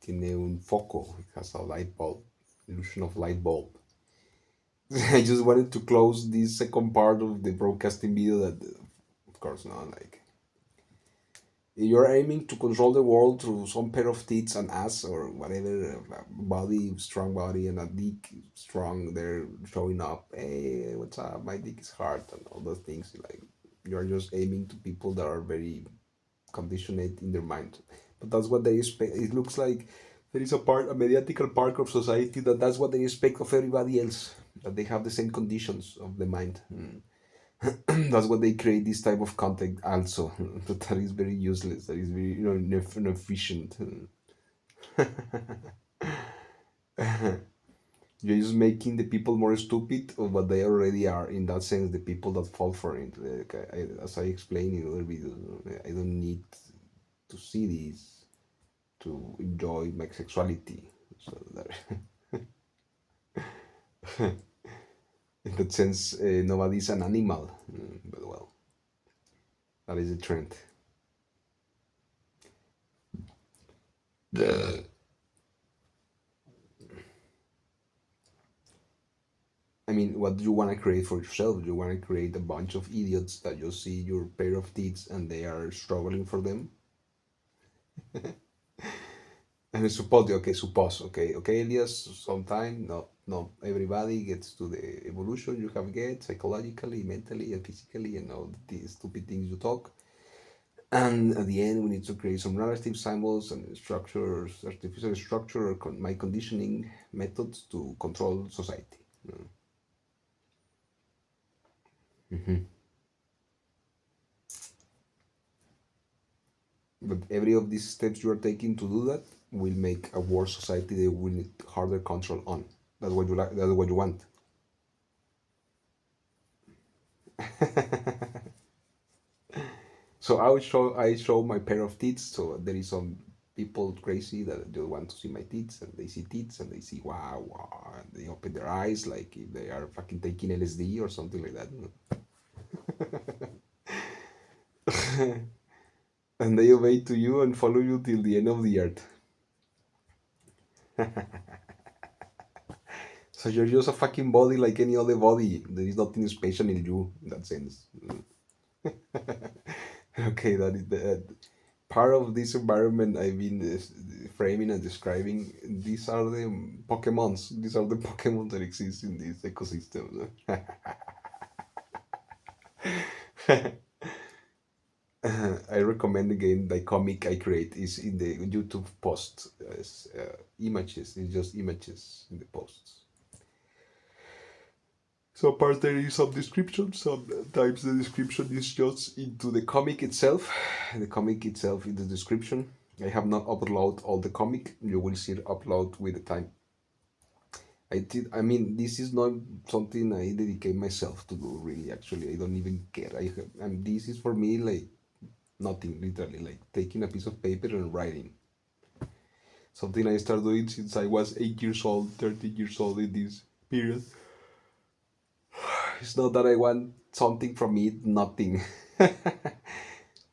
tiene un foco. It has a light bulb, illusion of light bulb. I just wanted to close this second part of the broadcasting video that, of course, no, like you're aiming to control the world through some pair of tits and ass or whatever, body, strong body, and a dick strong. They're showing up. Hey, what's up? My dick is hard, and all those things. Like you're just aiming to people that are very conditioned in their mind. But that's what they expect. It looks like there is a part, a mediatical part of society that's what they expect of everybody else. That they have the same conditions of the mind. That's what they create this type of content also. That is very useless. That is very inefficient. You're just making the people more stupid of what they already are. In that sense, the people that fall for it. Like as I explained in other videos, I don't need to see this to enjoy my sexuality. So that, in that sense, nobody's an animal. But well, that is the trend. The I mean, what do you want to create for yourself? Do you want to create a bunch of idiots that you see your pair of tits and they are struggling for them? And okay, Elias, sometime, no, everybody gets to the evolution you have get psychologically, mentally, and physically, and all the stupid things you talk. And at the end, we need to create some narrative symbols and structures, artificial structure, or my conditioning methods to control society. Mhm. But every of these steps you are taking to do that will make a worse society that will need harder control on. That's what you like. That's what you want. So I show my pair of tits. So there is some people crazy that they want to see my tits, and they see tits, and they see wow, wow, and they open their eyes like if they are fucking taking LSD or something like that. And they obey to you and follow you till the end of the earth. So you're just a fucking body like any other body. There is nothing special in you in that sense. Okay, that is the part of this environment I've been framing and describing. These are the Pokemons. These are the Pokemon that exist in this ecosystem. I recommend again the comic I create is in the YouTube post as images. It's just images in the posts. So part there is some description. Sometimes the description is just into the comic itself. The comic itself in the description. I have not uploaded all the comic. You will see it upload with the time. I did. I mean, this is not something I dedicate myself to do. Really, actually, I don't even care. And this is for me like nothing. Literally, like taking a piece of paper and writing. Something I started doing since I was 8 years old, 13 years old in this period. It's not that I want something from it, nothing.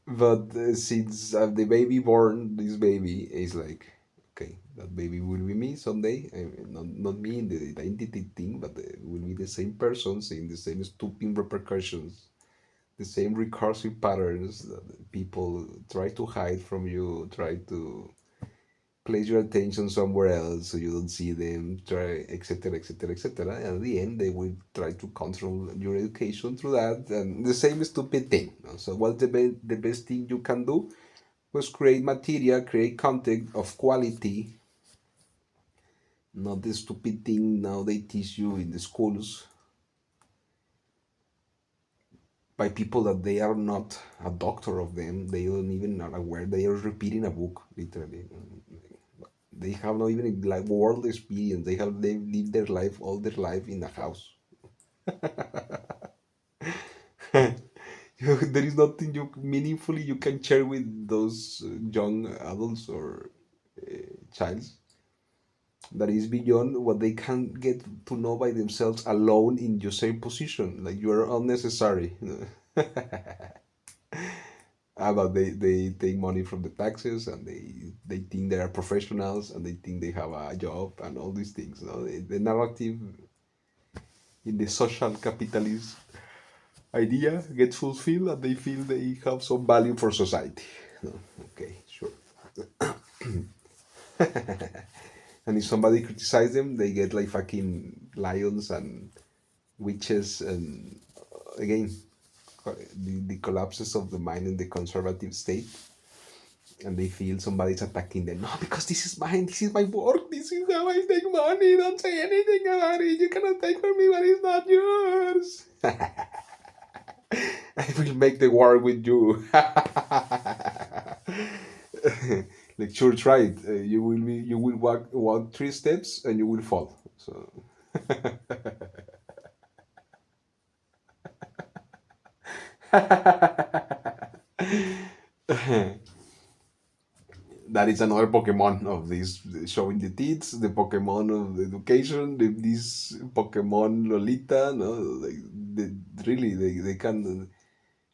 But since the baby born, this baby is like, okay, that baby will be me someday. I mean, not me in the identity thing, but will be the same person saying the same stupid repercussions, the same recursive patterns that people try to hide from you, try to place your attention somewhere else so you don't see them, try, etc., etc., etc. And at the end, they will try to control your education through that, and the same stupid thing. No? So, what's the best thing you can do? Was create material, create content of quality, not the stupid thing now they teach you in the schools by people that they are not a doctor of them. They don't even are aware. They are repeating a book, literally. They have not even like world experience. They lived their life all their life in a house. There is nothing you meaningfully you can share with those young adults or childs that is beyond what they can get to know by themselves alone in your same position. Like you are unnecessary. But they take money from the taxes, and they think they are professionals, and they think they have a job and all these things. No, the narrative in the social capitalist idea gets fulfilled, and they feel they have some value for society. No, okay, sure. And if somebody criticizes them, they get like fucking lions and witches, and again, the collapses of the mind in the conservative state, and they feel somebody's attacking them. No, because this is mine, this is my work, this is how I make money. Don't say anything about it. You cannot take from me what is not yours. I will make the war with you. Like church, right? You will walk 3 steps and you will fall. So that is another Pokemon of this showing the teeth, the Pokemon of the education, this Pokemon Lolita. No, like really they can,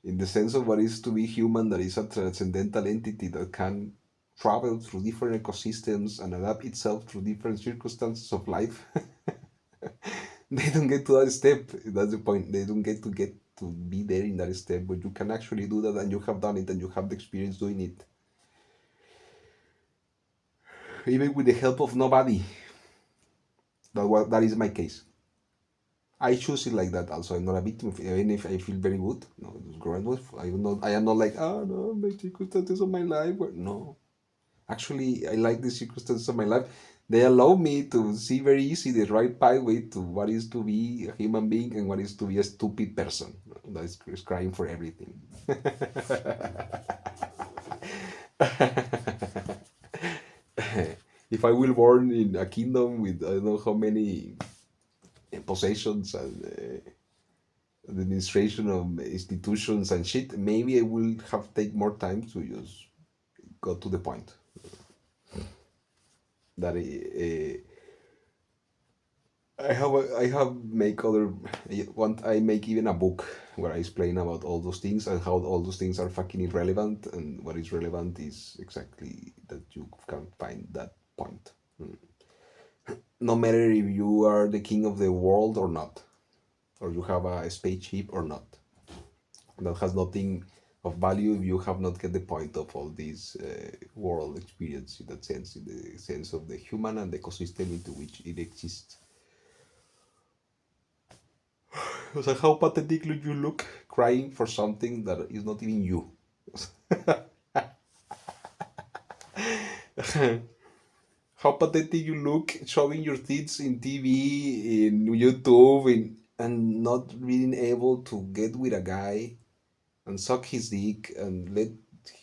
in the sense of what is to be human, that is a transcendental entity that can travel through different ecosystems and adapt itself through different circumstances of life. They don't get to that step. That's the point. They don't get to be there in that step, but you can actually do that, and you have done it, and you have the experience doing it, even with the help of nobody. That is my case. I choose it like that. Also, I'm not a victim. Even if I feel very good, no, it's great. I am not like, oh no, my circumstances of my life. No, actually, I like the circumstances of my life. They allow me to see very easy the right pathway to what is to be a human being and what is to be a stupid person that is crying for everything. If I will born in a kingdom with I don't know how many possessions and the administration of institutions and shit, maybe I will have take more time to just go to the point. That I have make other want I make even a book where I explain about all those things and how all those things are fucking irrelevant, and what is relevant is exactly that you can find that point. No matter if you are the king of the world or not, or you have a spaceship or not, that has nothing of value if you have not get the point of all this world experience, in that sense, in the sense of the human and the ecosystem into which it exists. So how pathetic you look crying for something that is not even you. How pathetic you look showing your tits in TV, in YouTube, and not being able to get with a guy and suck his dick and let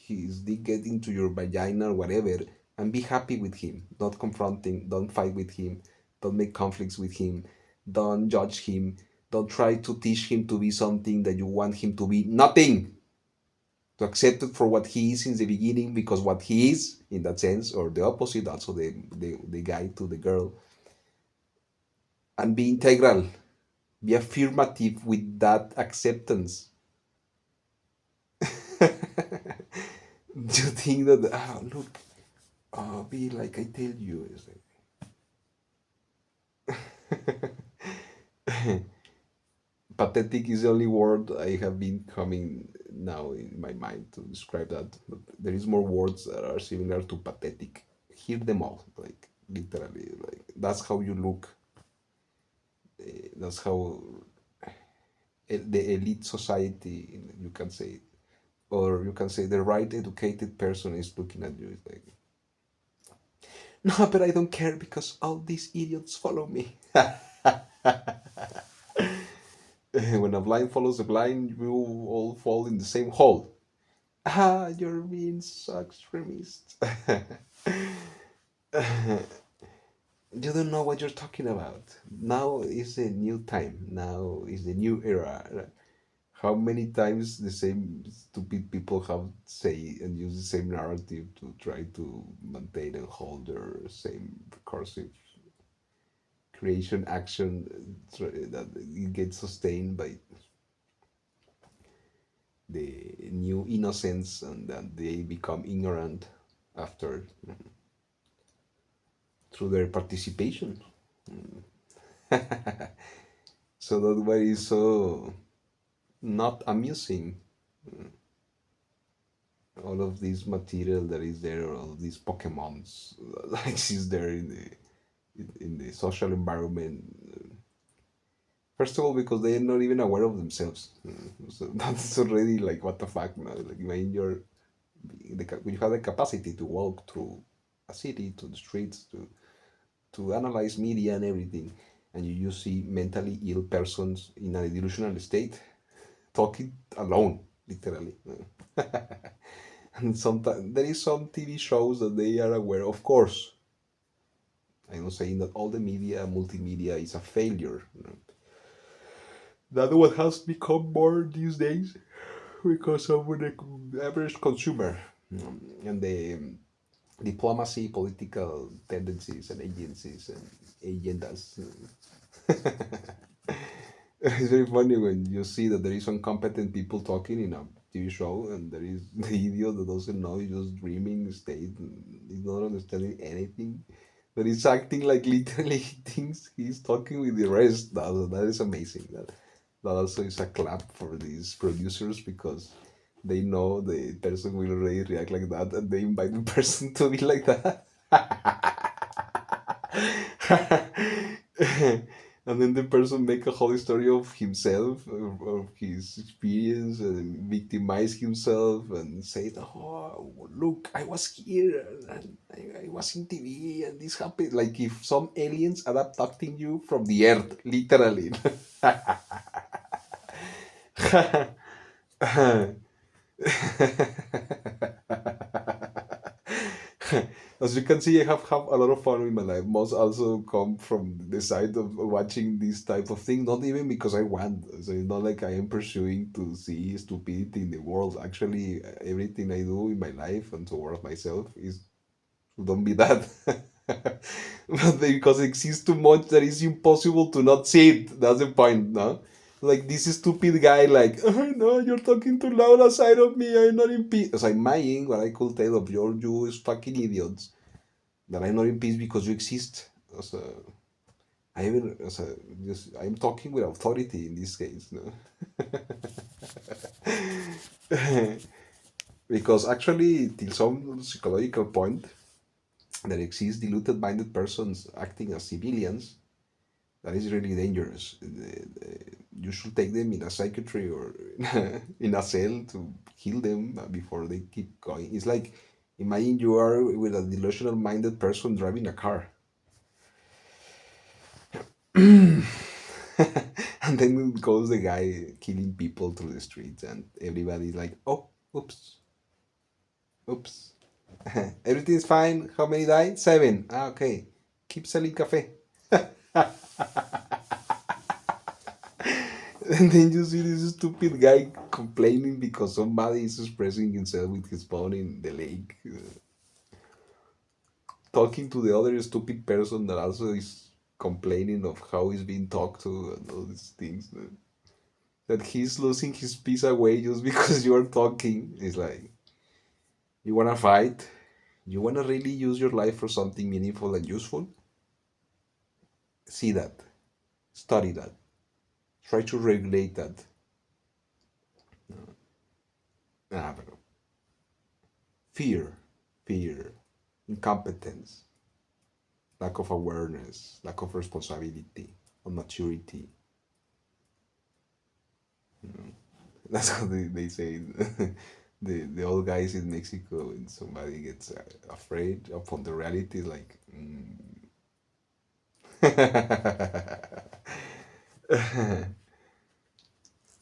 his dick get into your vagina or whatever, and be happy with him. Not confronting, don't fight with him, don't make conflicts with him, don't judge him, don't try to teach him to be something that you want him to be. Nothing! To accept it for what he is since the beginning, because what he is, in that sense, or the opposite, also the guy to the girl, and be integral, be affirmative with that acceptance. Do you think that, look, be like I tell you, it's like, pathetic is the only word I have been coming now in my mind to describe that. But there is more words that are similar to pathetic. Hear them all, like literally, like that's how you look. That's how the elite society, you can say, or you can say the right educated person is looking at you. It's like, no, but I don't care because all these idiots follow me. When a blind follows a blind, we will all fall in the same hole. Ah, you're being so extremist. You don't know what you're talking about. Now is a new time. Now is the new era. How many times the same stupid people have say and use the same narrative to try to maintain and hold their same recursive creation action that it gets sustained by the new innocence, and that they become ignorant after through their participation. So that's why it's so not amusing. All of this material that is there, all of these Pokemons that exist there in the social environment. First of all, because they're not even aware of themselves. So that's already like what the fuck, man. Like when when you have the capacity to walk through a city, to the streets, to analyze media and everything, and you just see mentally ill persons in a delusional state talking alone, literally. And sometimes there is some TV shows that they are aware. Of course, I'm not saying that all the media, multimedia, is a failure. That what has become more these days because of the average consumer and the diplomacy, political tendencies, and agencies and agendas. It's very funny when you see that there is incompetent people talking in a TV show, and there is the idiot that doesn't know, he's just dreaming state, and he's not understanding anything. But he's acting like literally he thinks he's talking with the rest. That is amazing. That also is a clap for these producers because they know the person will already react like that, and they invite the person to be like that. And then the person make a whole story of himself, of his experience, and victimize himself and say, "Oh, look, I was here and I was in TV and this happened." Like if some aliens are abducting you from the earth, literally. As you can see, I have a lot of fun with my life. Most also come from the side of watching this type of thing, not even because I want. So it's not like I am pursuing to see stupidity in the world. Actually, everything I do in my life and towards myself is to don't be that. But because it exists too much that it's impossible to not see it. That's the point, no? Like this stupid guy, like, oh, no, you're talking too loud aside of me. I'm not in peace. As I'm lying, what I could tell of you is fucking idiots that I'm not in peace because you exist. So I even, so just I'm talking with authority in this case, no? Because actually, till some psychological point, there exist deluded minded persons acting as civilians. That is really dangerous. You should take them in a psychiatry or in a cell to heal them before they keep going. It's like imagine you are with a delusional minded person driving a car. And then goes the guy killing people through the streets, and everybody's like, oh, oops, oops. Everything's fine. How many died? Seven. Ah, okay. Keep selling cafe. And then you see this stupid guy complaining because somebody is expressing himself with his phone in the lake, talking to the other stupid person that also is complaining of how he's being talked to and all these things. That he's losing his peace away just because you're talking. It's like, you wanna fight? You wanna really use your life for something meaningful and useful? See that. Study that. Try to regulate that. But fear, fear, incompetence, lack of awareness, lack of responsibility, maturity. That's how they say. The old guys in Mexico, when somebody gets afraid upon the reality, like.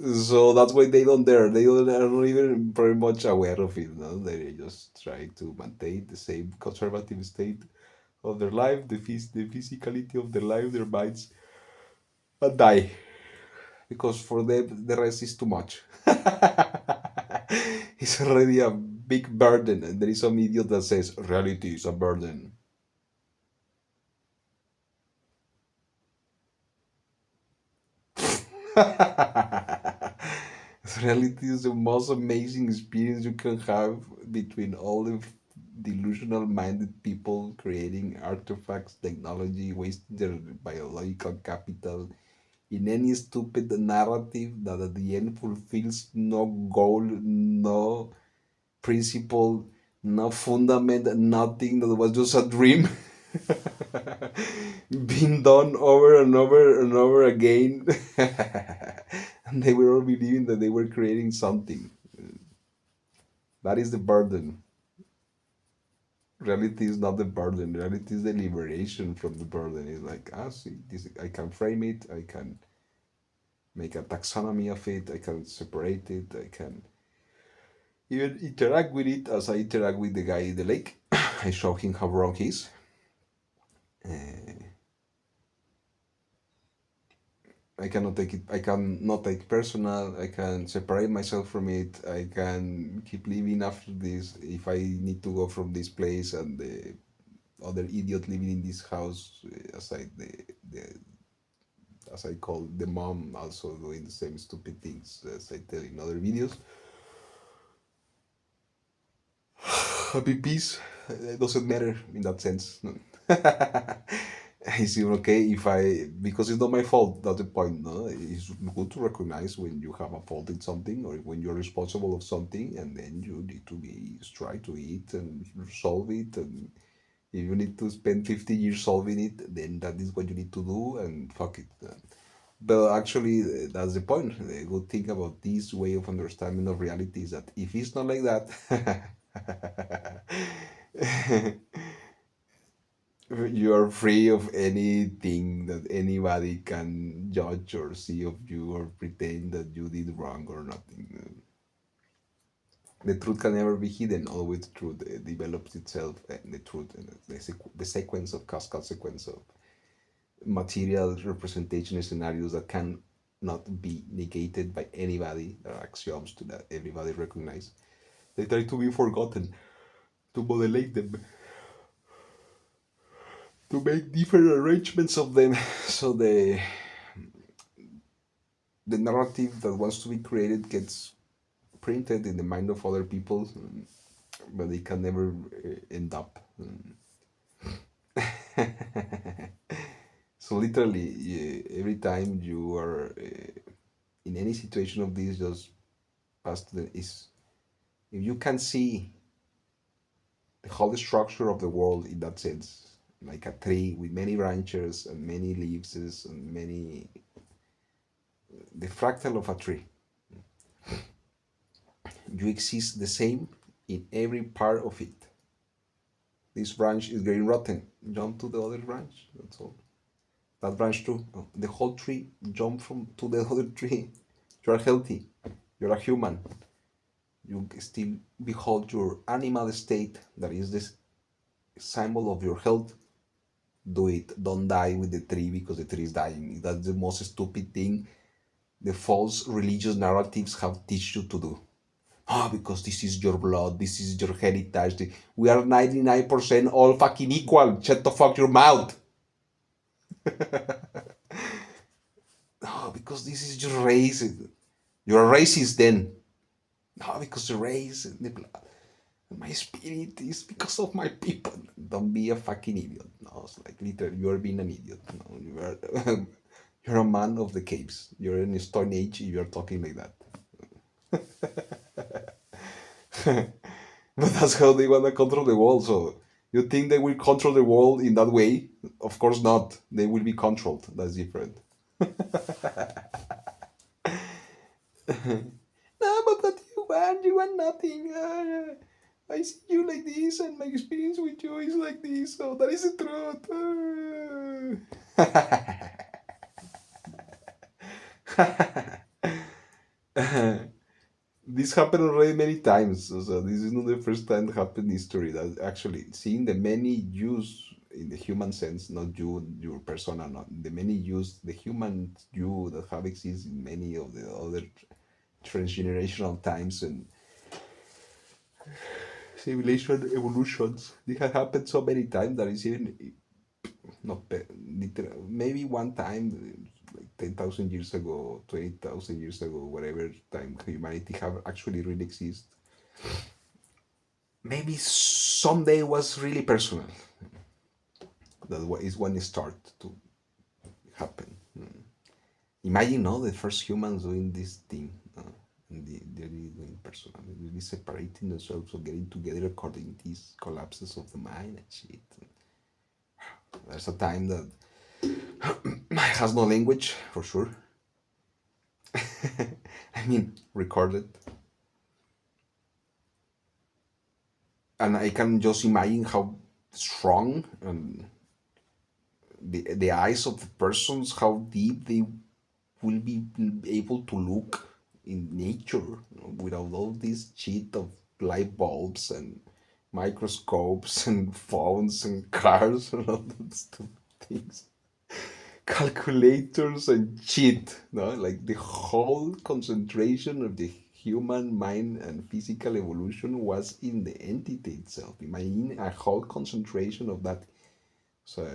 So that's why they don't dare. They don't, are not even very much aware of it. No? They just try to maintain the same conservative state of their life, the physicality of their life, their minds, and die. Because for them, the rest is too much. It's already a big burden, and there is some idiot that says reality is a burden. Reality is the most amazing experience you can have between all the delusional minded people creating artifacts, technology, wasting their biological capital in any stupid narrative that at the end fulfills no goal, no principle, no fundament, nothing, that was just a dream being done over and over and over again. And they were all believing that they were creating something. That is the burden. Reality is not the burden. Reality is the liberation from the burden. It's like, ah, see, this, I can frame it. I can make a taxonomy of it. I can separate it. I can even interact with it as I interact with the guy in the lake. I show him how wrong he is. Uh, I cannot take it. I can not take personal. I can separate myself from it. I can keep living after this. If I need to go from this place and the other idiot living in this house, aside the as I call the mom, also doing the same stupid things as I tell in other videos. Happy peace. It doesn't matter in that sense. No. It's even okay if I, because it's not my fault. That's the point. No, it's good to recognize when you have a fault in something or when you're responsible of something, and then you need to be try to it and solve it. And if you need to spend 50 years solving it, then that is what you need to do, and fuck it. But actually, that's the point. The good thing about this way of understanding of reality is that if it's not like that, you are free of anything that anybody can judge or see of you or pretend that you did wrong or nothing. The truth can never be hidden. Always the truth develops itself, and the truth, and the sequence of cause consequence of material representation scenarios that can not be negated by anybody. There are axioms to that everybody recognize. They try to be forgotten, to modulate them, to make different arrangements of them. So the narrative that wants to be created gets printed in the mind of other people, but they can never end up. So literally, every time you are in any situation of this, just pass to the is if you can see the whole structure of the world in that sense, like a tree with many branches and many leaves and many the fractal of a tree, you exist the same in every part of it. This branch is getting rotten. Jump to the other branch. That's all. That branch too. The whole tree. Jump from to the other tree. You are healthy. You're a human. You still behold your animal state. That is the symbol of your health. Do it. Don't die with the tree because the tree is dying. That's the most stupid thing the false religious narratives have teach you to do. Ah, because this is your blood, this is your heritage. We are 99% all fucking equal. Shut the fuck your mouth. No, because this is your race. You're a racist then. No, because the race, the blood. My spirit is because of my people. Don't be a fucking idiot. No, it's like literally you are being an idiot. No, you are you're a man of the caves. You're in a stone age if you're talking like that. But that's how they want to control the world. So you think they will control the world in that way? Of course not. They will be controlled. That's different. No, but what do you want? You want nothing. I see you like this, and my experience with you is like this. So that is the truth. This happened already many times. So this is not the first time it happened in history. That actually seeing the many use in the human sense, not you, your persona, not the many use, the human you that have existed in many of the other transgenerational times and civilization evolutions. This has happened so many times that it's even not maybe one time, like 10,000 years ago, 20,000 years ago, whatever time humanity have actually really exist, maybe someday was really personal. That is when it start to happen. Imagine, no, the first humans doing this thing. And they're really doing personal, really separating themselves or getting together according to these collapses of the mind and shit. There's a time that has no language for sure. I mean, recorded, and I can just imagine how strong and the eyes of the persons, how deep they will be able to look in nature, you know, without all this shit of light bulbs and microscopes and phones and cars and all those stupid things, calculators and shit, no, like the whole concentration of the human mind and physical evolution was in the entity itself. Imagine a whole concentration of that. So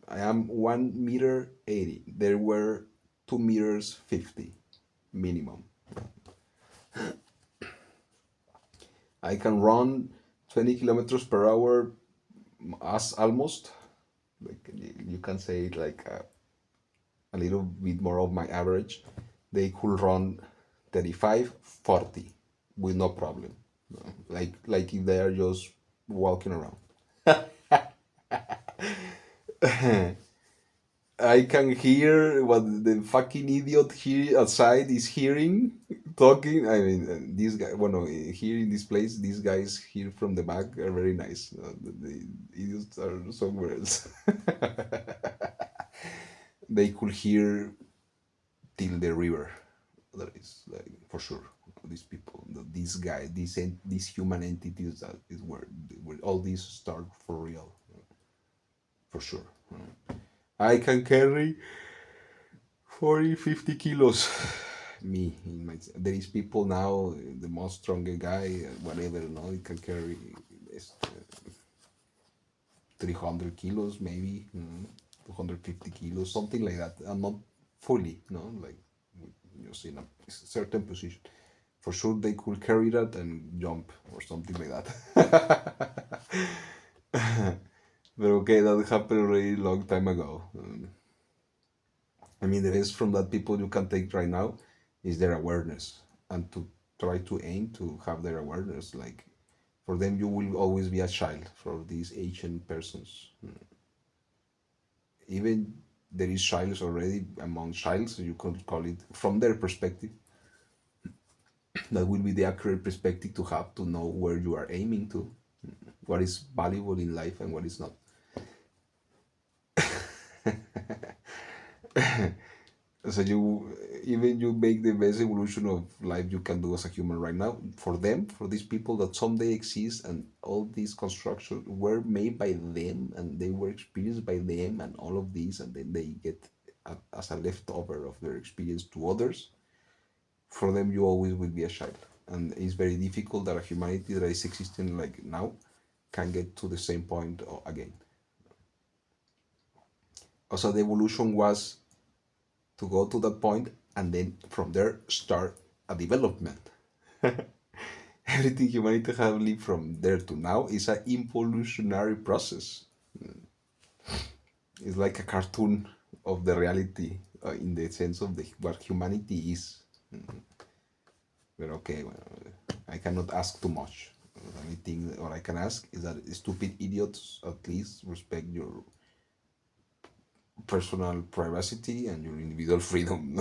I am 1 meter 80. There were 2 meters 50 minimum. I can run 20 kilometers per hour as almost. Like you can say it like a little bit more of my average. They could run 35, 40 with no problem. Like if they are just walking around. I can hear what the fucking idiot here outside is hearing, talking. I mean, this guy, well, no, here in this place, these guys here from the back are very nice. The idiots are somewhere else. They could hear till the river. That is like for sure. These people, these guys, these human entities, that is where all these start for real, for sure. I can carry 40, 50 kilos. Me, there is people now, the most stronger guy, whatever, no, he can carry 300 kilos, maybe, 250 kilos, something like that. And not fully, no, like just in a certain position. For sure, they could carry that and jump or something like that. But okay, that happened already long time ago. I mean, the best from that people you can take right now is their awareness and to try to aim to have their awareness. Like for them, you will always be a child for these ancient persons. Even there is childs already among childs, so you can call it from their perspective. That will be the accurate perspective to have to know where you are aiming to, what is valuable in life and what is not. So you make the best evolution of life you can do as a human right now. For them, for these people that someday exist, and all these constructions were made by them, and they were experienced by them, and all of these, and then they get as a leftover of their experience to others. For them, you always will be a child, and it's very difficult that a humanity that is existing like now can get to the same point again. Also, the evolution was to go to that point and then from there start a development. Everything humanity have lived from there to now is an evolutionary process. It's like a cartoon of the reality in the sense of what humanity is. But okay, well, I cannot ask too much. The only thing what I can ask is that stupid idiots at least respect your personal privacy and your individual freedom.